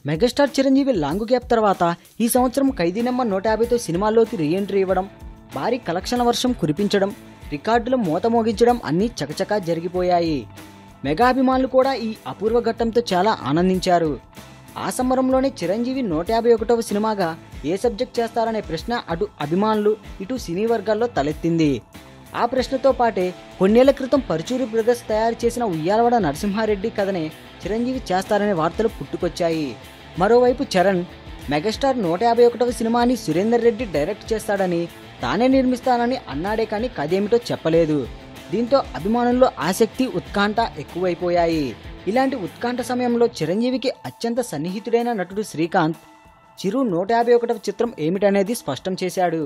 Megastar Chiranjeevi long gap తర్వాత ఈ సంవత్సరం ఖైదీ నెంబర్ 150తో సినిమాల్లోకి రీ ఎంట్రీ ఇవ్వడం, భారీ కలెక్షన్ల వర్షం కురిపించడం, రికార్డులు మోత మోగించడం అన్నీ చకచకా జరిగిపోయాయి. మెగా అభిమానులు కూడా ఈ అపూర్వ ఘట్టంతో చాలా ఆనందించారు. ఆ సంబరంలోనే చిరంజీవి 151వ సినిమాగా ఏ సబ్జెక్ట్ చేస్తారనే ప్రశ్న అటు అభిమానులు ఇటు సినీ వర్గాల్లో తలెత్తింది. ఆ ప్రశ్నతో పాటే కొన్నేళ్ల క్రితం పరుచూరి బ్రదర్స్ తయారు చేసిన ఉయ్యాలవాడ నరసింహారెడ్డి కథనే చిరంజీవి చేస్తారనే వార్తలు పుట్టుకొచ్చాయి. మరోవైపు చరణ్ మెగాస్టార్ 151వ సినిమాని సురేందర్ రెడ్డి డైరెక్ట్ చేస్తాడని, తానే నిర్మిస్తానని అన్నాడే కానీ కథేమిటో చెప్పలేదు. దీంతో అభిమానుల్లో ఆసక్తి ఉత్కంఠ ఎక్కువైపోయాయి. ఇలాంటి ఉత్కంఠ సమయంలో చిరంజీవికి అత్యంత సన్నిహితుడైన నటుడు శ్రీకాంత్ చిరు 151వ చిత్రం ఏమిటనేది స్పష్టం చేశాడు.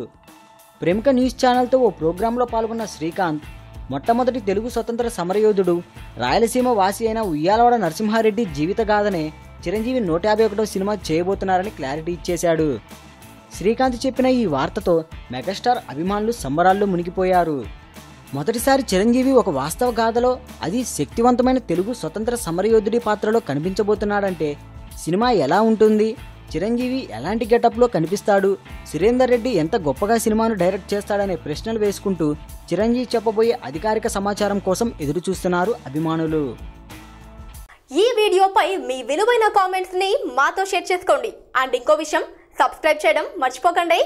ప్రముఖ న్యూస్ ఛానల్తో ఓ ప్రోగ్రాంలో పాల్గొన్న శ్రీకాంత్ మొట్టమొదటి తెలుగు స్వతంత్ర సమరయోధుడు, రాయలసీమ వాసి అయిన ఉయ్యాలవాడ నరసింహారెడ్డి జీవితగాథనే చిరంజీవి 151వ సినిమా చేయబోతున్నారని క్లారిటీ ఇచ్చేశాడు. శ్రీకాంత్ చెప్పిన ఈ వార్తతో మెగాస్టార్ అభిమానులు సంబరాల్లో మునిగిపోయారు. మొదటిసారి చిరంజీవి ఒక వాస్తవ గాథలో, అది శక్తివంతమైన తెలుగు స్వతంత్ర సమరయోధుడి పాత్రలో కనిపించబోతున్నాడంటే సినిమా ఎలా ఉంటుంది, చిరంజీవి ఎలాంటి గెటప్లో కనిపిస్తాడు, సురేందర్ రెడ్డి ఎంత గొప్పగా సినిమాను డైరెక్ట్ చేస్తాడనే ప్రశ్నలు వేసుకుంటూ చిరంజీవి చెప్పబోయే అధికారిక సమాచారం కోసం ఎదురు చూస్తున్నారు అభిమానులు. ఈ వీడియోపై మీ విలువైన కామెంట్స్ ని మాతో షేర్ చేసుకోండి. అండ్ ఇంకో విషయం, సబ్స్క్రైబ్ చేయడం మర్చిపోకండి.